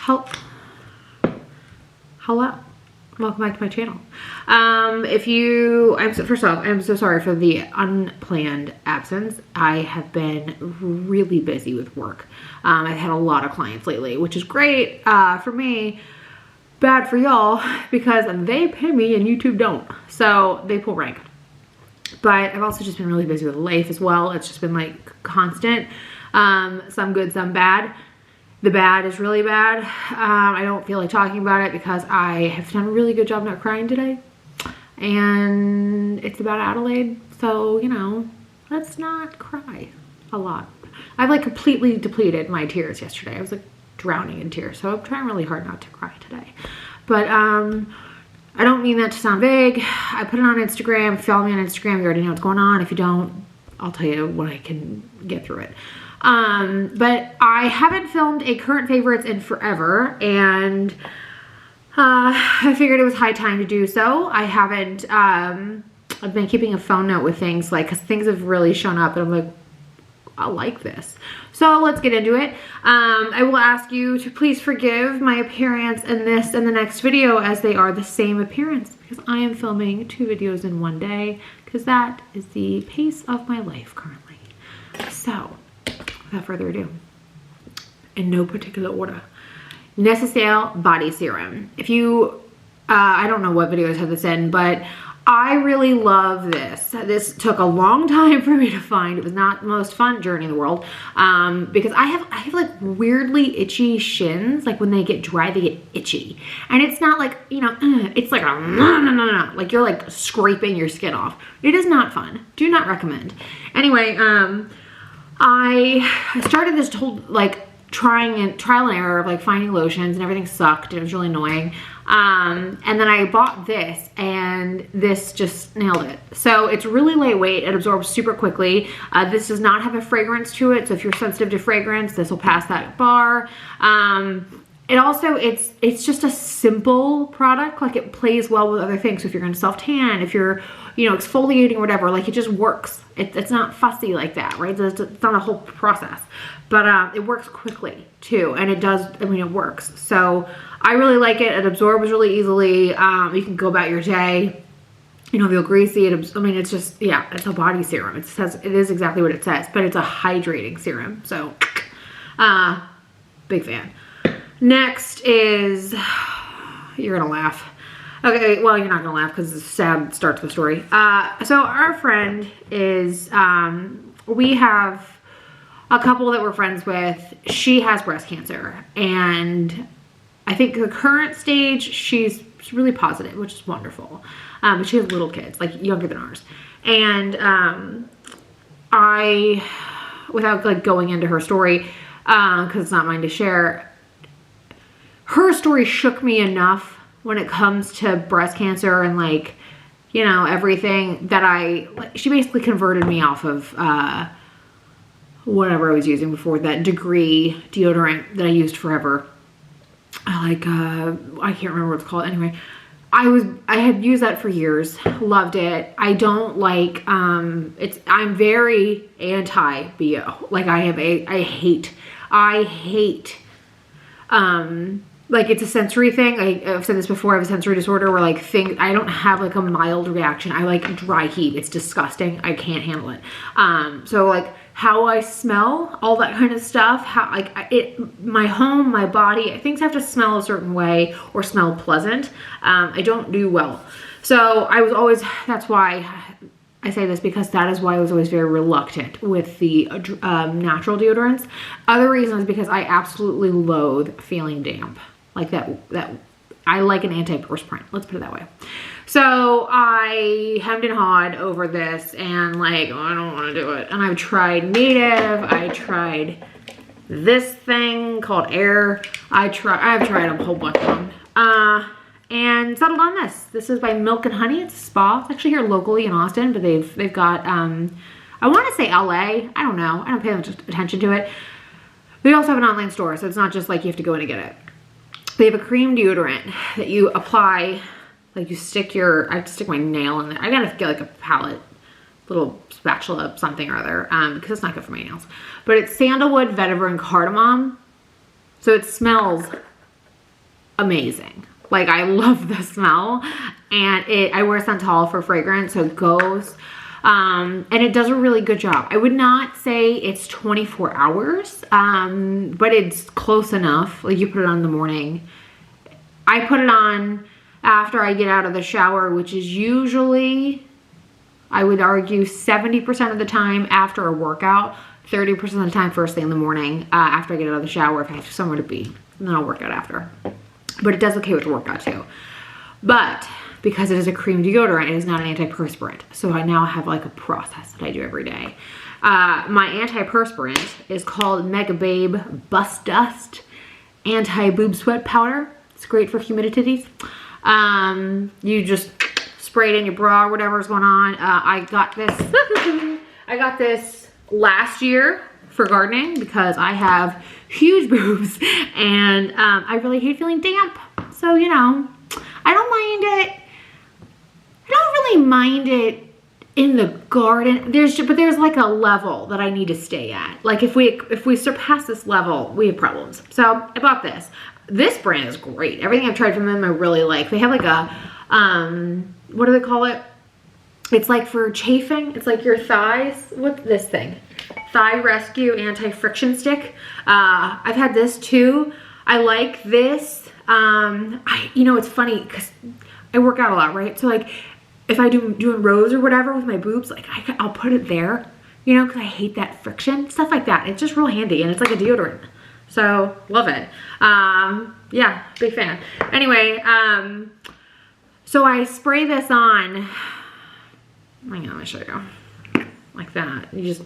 Hello, welcome back to my channel. First off, I'm so sorry for the unplanned absence. I have been really busy with work. I've had a lot of clients lately, which is great for me, bad for y'all because they pay me and YouTube don't, so they pull rank. But I've also just been really busy with life as well. It's just been like constant, some good, some bad. The bad is really bad. I don't feel like talking about it because I have done a really good job not crying today. And it's about Adelaide. So, you know, let's not cry a lot. I've like completely depleted my tears yesterday. I was like drowning in tears. So I'm trying really hard not to cry today. But I don't mean that to sound vague. I put it on Instagram. Follow me on Instagram. You already know what's going on. If you don't, I'll tell you when I can get through it. But I haven't filmed a current favorites in forever, and I figured it was high time to do so. I haven't, I've been keeping a phone note with things like, because things have really shown up and I'm like, I like this. So let's get into it. I will ask you to please forgive my appearance in this and the next video as they are the same appearance because I am filming 2 videos in one day because that is the pace of my life currently. So without further ado, in no particular order, Necessal body serum. If you, I don't know what videos have this in, but I really love this. This took a long time for me to find. It was not the most fun journey in the world because I have like weirdly itchy shins. Like when they get dry, they get itchy. And it's not like, you know, it's like a like you're like scraping your skin off. It is not fun. Do not recommend. Anyway, I started this whole like trial and error of like finding lotions and everything sucked. It was really annoying. And then I bought this and this just nailed it. So it's really lightweight. It absorbs super quickly. This does not have a fragrance to it. So if you're sensitive to fragrance, this will pass that bar. It also, it's just a simple product. Like it plays well with other things. So if you're going to self tan, if you're, you know, exfoliating or whatever, like it just works. It's not fussy like that, right? It's not a whole process, but it works quickly too. And it does, I mean, it works. So I really like it. It absorbs really easily. You can go about your day. You don't feel greasy. I mean, it's just, yeah, it's a body serum. It says, it is exactly what it says, but it's a hydrating serum. So, big fan. Next is, you're gonna laugh. Okay, well, you're not gonna laugh because it's a sad start to the story. So our friend is, we have a couple that we're friends with. She has breast cancer, and I think the current stage, she's really positive, which is wonderful. But she has little kids, like younger than ours. And I, without like going into her story, because it's not mine to share, her story shook me enough when it comes to breast cancer and like, you know, everything that she basically converted me off of whatever I was using before, that degree deodorant that I used forever. I can't remember what it's called. Anyway, I had used that for years, loved it. I don't like, I'm very anti-BO. Like I hate, like it's a sensory thing. I've said this before, I have a sensory disorder where like I don't have like a mild reaction. I like dry heat. It's disgusting. I can't handle it. So like how I smell, all that kind of stuff, how like my home, my body, things have to smell a certain way or smell pleasant. I don't do well. So I was always, that's why I say this, because that is why I was always very reluctant with the natural deodorants. Other reasons, because I absolutely loathe feeling damp. Like that I like an antiperspirant, let's put it that way. So I hemmed and hawed over this and like, oh, I don't want to do it. And I've tried Native, I tried this thing called Air, I've tried a whole bunch of them. And settled on this. This is by Milk and Honey. It's a spa. It's actually here locally in Austin, but they've got, I want to say LA. I don't know. I don't pay much attention to it. They also have an online store, so it's not just like you have to go in and get it. They have a cream deodorant that you apply, like you stick I have to stick my nail in there. I gotta get like a palette, little spatula, something or other, because it's not good for my nails. But it's sandalwood, vetiver, and cardamom. So it smells amazing. Like, I love the smell, and I wear Santal for fragrance, so it goes, and it does a really good job. I would not say it's 24 hours, but it's close enough. Like, you put it on in the morning. I put it on after I get out of the shower, which is usually, I would argue, 70% of the time after a workout, 30% of the time first thing in the morning, after I get out of the shower, if I have somewhere to be, and then I'll work out after. But it does okay with the workout too. But because it is a cream deodorant, it is not an antiperspirant. So I now have like a process that I do every day. My antiperspirant is called Mega Babe Bust Dust Anti-Boob Sweat Powder. It's great for humidities. You just spray it in your bra or whatever's going on. I got this, I got this last year for gardening because I have huge boobs and I really hate feeling damp. So, you know, I don't mind it. I don't really mind it in the garden. But there's like a level that I need to stay at. Like if we surpass this level, we have problems. So I bought this. This brand is great. Everything I've tried from them I really like. They have like a, what do they call it? It's like for chafing. It's like your thighs. What's this thing? Thigh Rescue Anti-Friction Stick. I've had this too. I like this. You know, it's funny because I work out a lot, right? So like if I doing rows or whatever with my boobs, like I'll put it there, you know, because I hate that friction, stuff like that. It's just real handy and it's like a deodorant. So love it. Yeah, big fan. Anyway, so I spray this on. Hang on, let me show you. Like that. You just,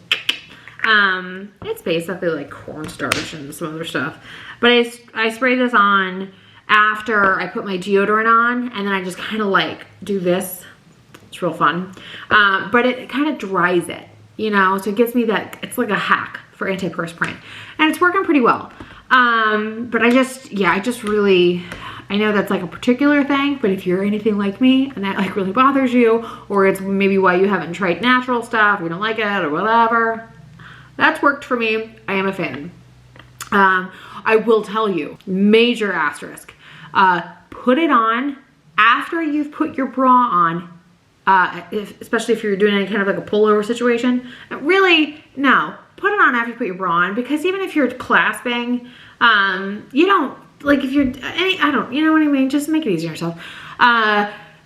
it's basically like cornstarch and some other stuff. But I spray this on after I put my deodorant on, and then I just kind of like do this. It's real fun. But it kind of dries it, you know, so it gives me that, it's like a hack for antiperspirant. And it's working pretty well. But I just really, I know that's like a particular thing, but if you're anything like me and that like really bothers you, or it's maybe why you haven't tried natural stuff, you don't like it or whatever, that's worked for me. I am a fan. I will tell you, major asterisk, put it on after you've put your bra on, especially if you're doing any kind of like a pullover situation. Really, no, put it on after you put your bra on, because even if you're clasping, you don't, like if you're, you know what I mean? Just make it easy on yourself.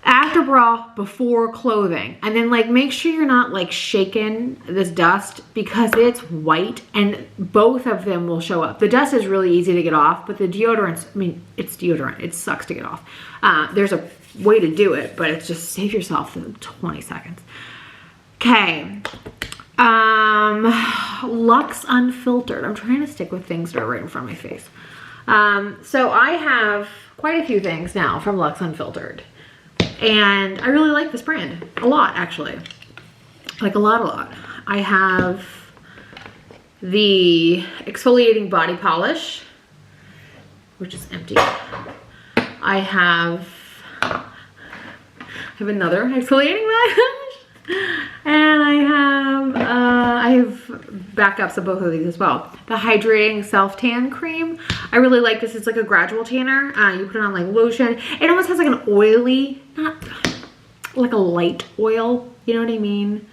After bra, before clothing. And then like make sure you're not like shaking this dust, because it's white and both of them will show up. The dust is really easy to get off, but the deodorants, I mean, it's deodorant. It sucks to get off. There's a way to do it, but it's just save yourself 20 seconds. Okay. Lux Unfiltered. I'm trying to stick with things that are right in front of my face. So I have quite a few things now from Lux Unfiltered. And I really like this brand a lot, actually. Like a lot. I have the exfoliating body polish, which is empty. I have another exfoliating body polish. And I have backups of both of these as well. The Hydrating Self Tan Cream. I really like this. It's like a gradual tanner. You put it on like lotion. It almost has like an oily, not like a light oil. You know what I mean?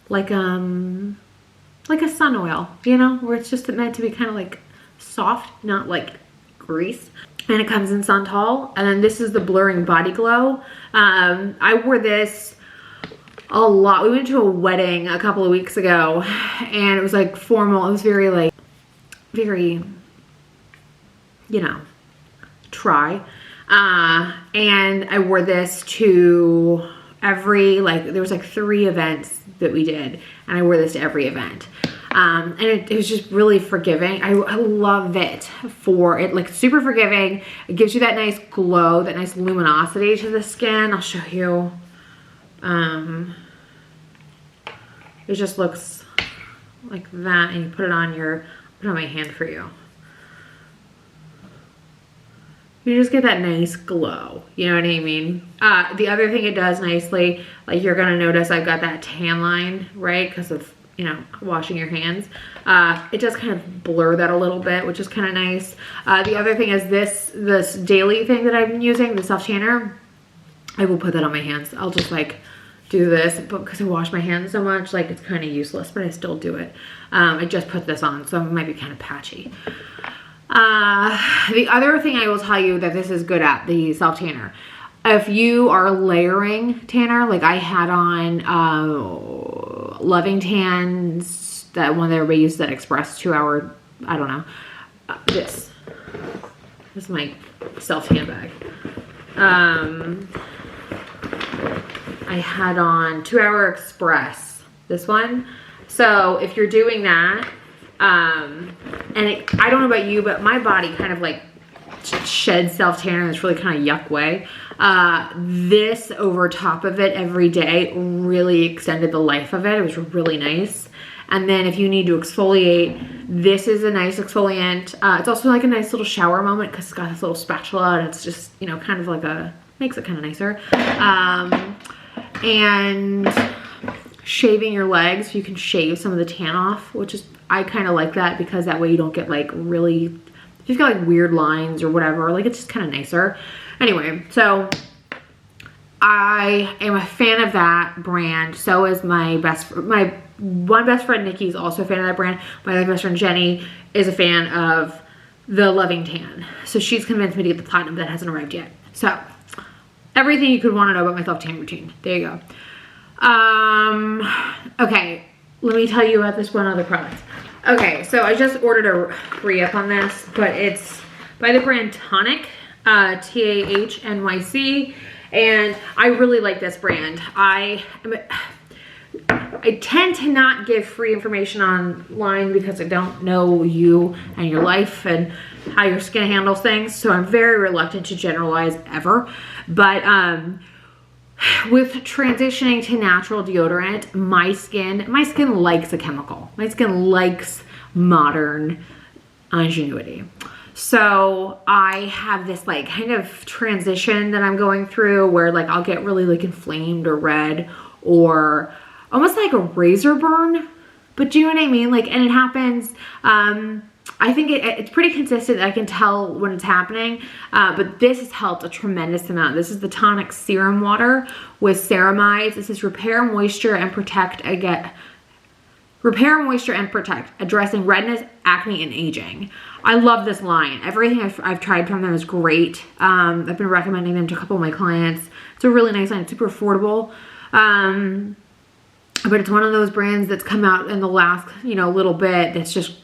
Like a sun oil, you know, where it's just meant to be kind of like soft, not like grease. And it comes in Santal. And then this is the Blurring Body Glow. I wore this a lot. We went to a wedding a couple of weeks ago and it was like formal. It was very like, very, you know, try. And I wore this to every, like, there was like 3 events that we did, and I wore this to every event. And it was just really forgiving. I love it for it, like super forgiving. It gives you that nice glow, that nice luminosity to the skin. I'll show you. It just looks like that, and you put it on my hand for you. You just get that nice glow, you know what I mean? The other thing it does nicely, like you're gonna notice I've got that tan line, right? Because of you know, washing your hands. It does kind of blur that a little bit, which is kind of nice. The other thing is this daily thing that I've been using, the self tanner. I will put that on my hands. I'll just like do this, but because I wash my hands so much, like it's kind of useless, but I still do it. I just put this on, so it might be kind of patchy. The other thing I will tell you that this is good at, the self tanner. If you are layering tanner, like I had on Loving Tans, that one that everybody uses, that Express 2 hour, I don't know. This is my self tan bag. I had on 2 Hour Express, this one. So if you're doing that, and I don't know about you, but my body kind of like sheds self tanner in this really kind of yuck way. This over top of it every day really extended the life of it. It was really nice. And then if you need to exfoliate, this is a nice exfoliant. It's also like a nice little shower moment because it's got this little spatula and it's just, you know, kind of like makes it kind of nicer. And shaving your legs, you can shave some of the tan off, which is, I kind of like that because that way you don't get like really, if you've got like weird lines or whatever, like it's just kind of nicer. Anyway, so I am a fan of that brand. So is my one best friend Nikki is also a fan of that brand. My other best friend Jenny is a fan of the Loving Tan. So she's convinced me to get the platinum that hasn't arrived yet. So everything you could want to know about my self tan routine. There you go. Okay, let me tell you about this one other product. Okay, so I just ordered a re-up on this, but it's by the brand Tonic, TAHNYC, and I really like this brand. I tend to not give free information online because I don't know you and your life and how your skin handles things, so I'm very reluctant to generalize ever. But with transitioning to natural deodorant, my skin likes a chemical. My skin likes modern ingenuity. So I have this like kind of transition that I'm going through where like I'll get really like inflamed or red or almost like a razor burn. But do you know what I mean? Like, and it happens, I think it's pretty consistent. I can tell when it's happening, but this has helped a tremendous amount. This is the Tonic Serum Water with Ceramides. This is Repair, Moisture, and Protect, addressing redness, acne, and aging. I love this line. Everything I've tried from them is great. I've been recommending them to a couple of my clients. It's a really nice line. It's super affordable. But it's one of those brands that's come out in the last, you know, little bit that's just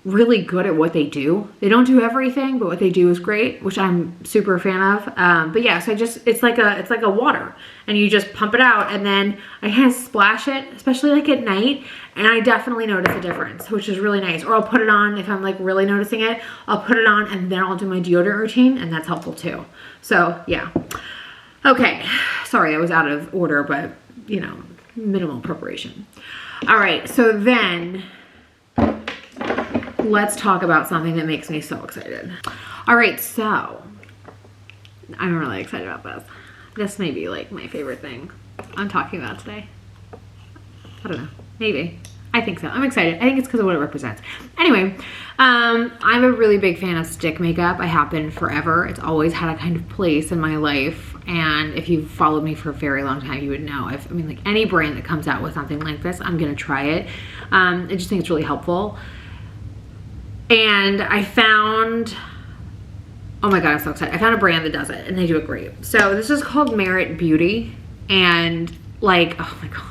really good at what they do. They don't do everything, but what they do is great, which I'm super a fan of. But yeah, so it's like a water, and you just pump it out, and then I kind of splash it, especially like at night, and I definitely notice a difference, which is really nice. Or I'll put it on if I'm like really noticing it. I'll put it on, and then I'll do my deodorant routine, and that's helpful too. So yeah. Okay, sorry I was out of order, but you know, minimal preparation. All right, so then let's talk about something that makes me so excited. All right, so I'm really excited about this. This may be like my favorite thing I'm talking about today. I don't know, maybe. I think so. I'm excited. I think it's because of what it represents. Anyway, I'm a really big fan of stick makeup. I have been forever. It's always had a kind of place in my life. And if you've followed me for a very long time, you would know. I mean, like any brand that comes out with something like this, I'm going to try it. I just think it's really helpful. And I found, oh my God, I'm so excited. I found a brand that does it and they do it great. So this is called Merit Beauty. And like, oh my God.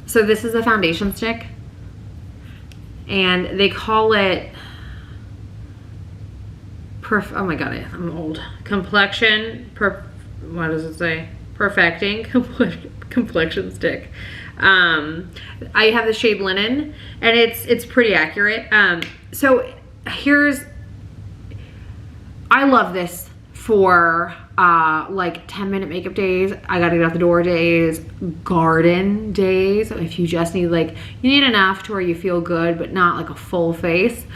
So this is a foundation stick, and they call it, oh my God, I'm old. Complexion, what does it say? Perfecting complexion stick. I have the shade Linen, and it's pretty accurate. So I love this for like 10-minute makeup days, I gotta get out the door days, garden days. If you just need like, you need enough to where you feel good, but not like a full face.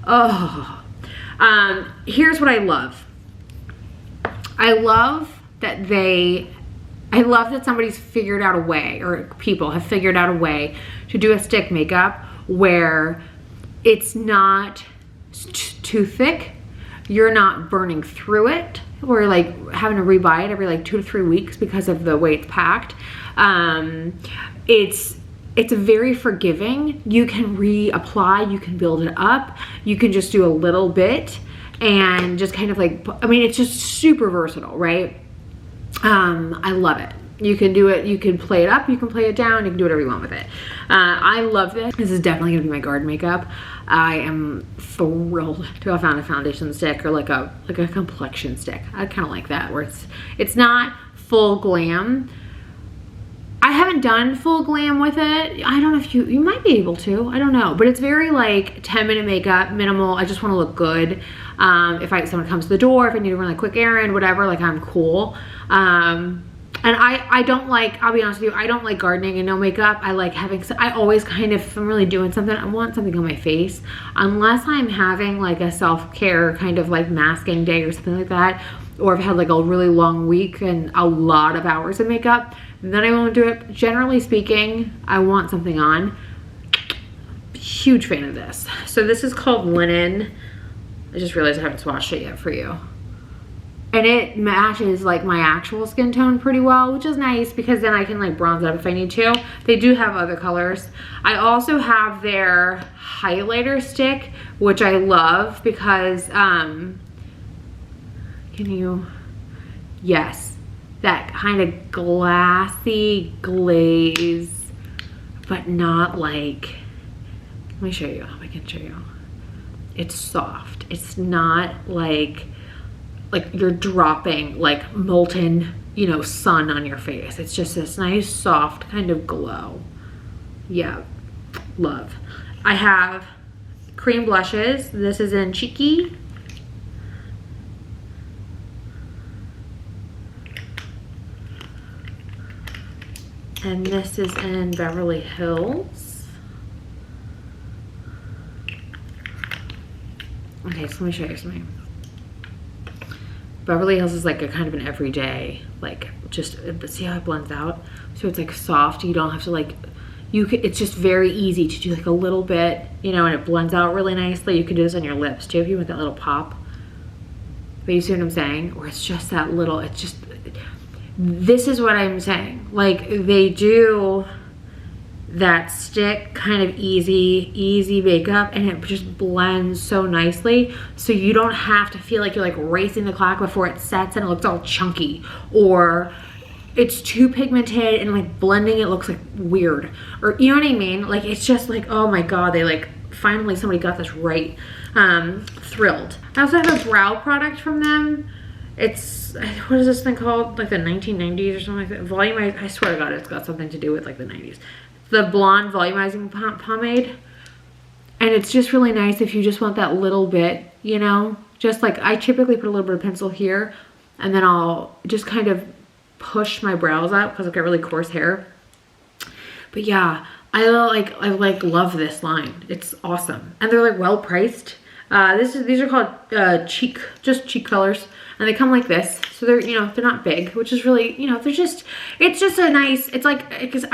Oh, here's what I love. I love that I I love that somebody's figured out a way, or people have figured out a way to do a stick makeup where it's not too thick. You're not burning through it, or like having to rebuy it every like 2 to 3 weeks because of the way it's packed. It's very forgiving. You can reapply, you can build it up, you can just do a little bit and just kind of like, I mean, it's just super versatile, right? I love it. You can do it, you can play it up, you can play it down, you can do whatever you want with it. I love this. This is definitely gonna be my garden makeup. I am thrilled to have found a foundation stick, or like a complexion stick. I kind of like that, where it's not full glam. I haven't done full glam with it. I don't know if you might be able to, I don't know. But it's very like 10-minute makeup, minimal. I just wanna look good. If someone comes to the door, if I need to run a quick errand, whatever, like I'm cool. And I don't like, I'll be honest with you, I don't like gardening and no makeup. I like having, I always kind of, if I'm really doing something, I want something on my face. Unless I'm having like a self-care kind of like masking day or something like that, or I've had like a really long week and a lot of hours of makeup, then I won't do it. Generally speaking, I want something on. Huge fan of this. So this is called Linen. I just realized I haven't swatched it yet for you. And it matches like my actual skin tone pretty well, which is nice because then I can like bronze it up if I need to. They do have other colors. I also have their highlighter stick, which I love because, yes, that kind of glassy glaze, but not like, let me show you, I can show you. It's soft. It's not like you're dropping like molten, you know, sun on your face. It's just this nice, soft kind of glow. Yeah, love. I have cream blushes. This is in Cheeky. And this is in Beverly Hills. Okay, so let me show you something. Beverly Hills is like a kind of an everyday, like just, but see how it blends out? So it's like soft, you don't have to like, it's just very easy to do like a little bit, you know, and it blends out really nicely. You can do this on your lips too if you want that little pop. But you see what I'm saying? Or it's just that little, it's just, this is what I'm saying. Like they do that stick kind of easy makeup, and it just blends so nicely, so you don't have to feel like you're like racing the clock before it sets and it looks all chunky, or it's too pigmented and like blending it looks like weird, or you know what I mean? Like it's just like, oh my god, they like finally somebody got this right. Thrilled. I also have a brow product from them. It's, what is this thing called? Like the 1990s or something like that. Volumizing, I swear to god it's got something to do with like the 90s. The blonde volumizing pomade, and it's just really nice if you just want that little bit, you know, just like I typically put a little bit of pencil here, and then I'll just kind of push my brows out because I've got really coarse hair. But yeah, I love this line. It's awesome, and they're like well priced. These are called cheek colors, and they come like this, so they're, you know, they're not big, which is really, you know, it's just a nice, it's like, because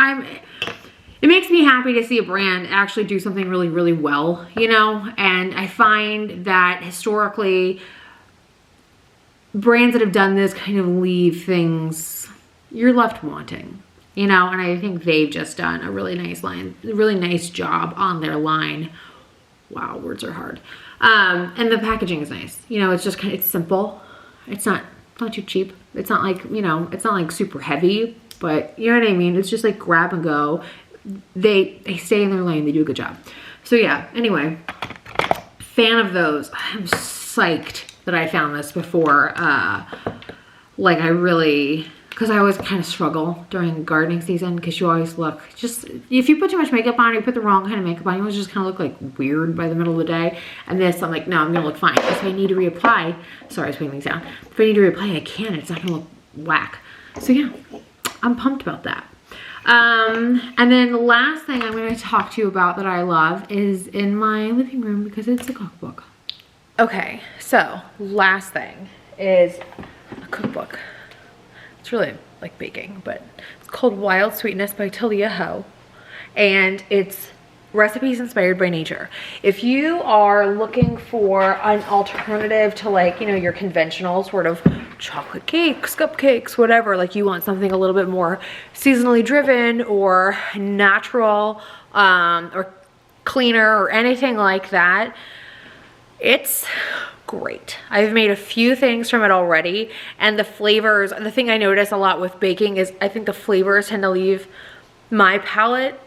it makes me happy to see a brand actually do something really, really well, you know? And I find that historically, brands that have done this kind of leave things, you're left wanting, you know? And I think they've just done a really nice really nice job on their line. Wow, words are hard. And the packaging is nice. You know, it's just kind of, it's simple. It's not too cheap. It's not like, you know, it's not like super heavy, but you know what I mean? It's just like grab and go. They stay in their lane. They do a good job. So yeah, anyway, fan of those. I'm psyched that I found this before. Like I really, because I always kind of struggle during gardening season, because you always look, just if you put too much makeup on, or you put the wrong kind of makeup on, you always just kind of look like weird by the middle of the day. And this, I'm like, no, I'm gonna look fine. If I need to reapply, sorry, I was putting things down. If I need to reapply, I can. It's not gonna look whack. So yeah, I'm pumped about that. And then the last thing I'm going to talk to you about that I love is in my living room, because it's a cookbook. Okay, so last thing is a cookbook. It's really like baking, but it's called Wild Sweetness by Talia Ho. And it's recipes inspired by nature. If you are looking for an alternative to like, you know, your conventional sort of chocolate cakes, cupcakes, whatever, like you want something a little bit more seasonally driven or natural, or cleaner or anything like that, it's great. I've made a few things from it already, and the flavors, the thing I notice a lot with baking is I think the flavors tend to leave my palate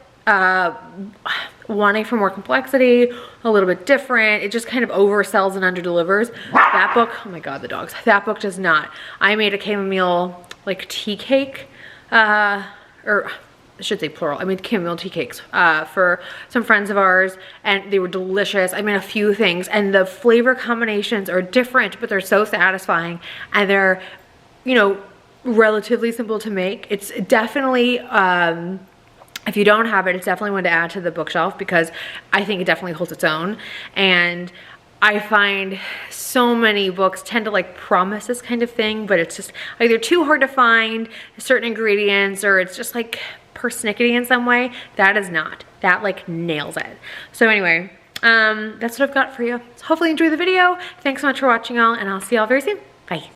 wanting for more complexity, a little bit different. It just kind of oversells and underdelivers. That book, oh my god, the dogs. That book does not. I made a chamomile like tea cake, or I should say plural. I made chamomile tea cakes for some friends of ours, and they were delicious. I made a few things, and the flavor combinations are different, but they're so satisfying, and they're, you know, relatively simple to make. It's definitely, if you don't have it, it's definitely one to add to the bookshelf because I think it definitely holds its own. And I find so many books tend to like promise this kind of thing, but it's just either too hard to find certain ingredients, or it's just like persnickety in some way. That is not. That like nails it. So anyway, that's what I've got for you. So hopefully you enjoy the video. Thanks so much for watching, y'all, and I'll see y'all very soon. Bye.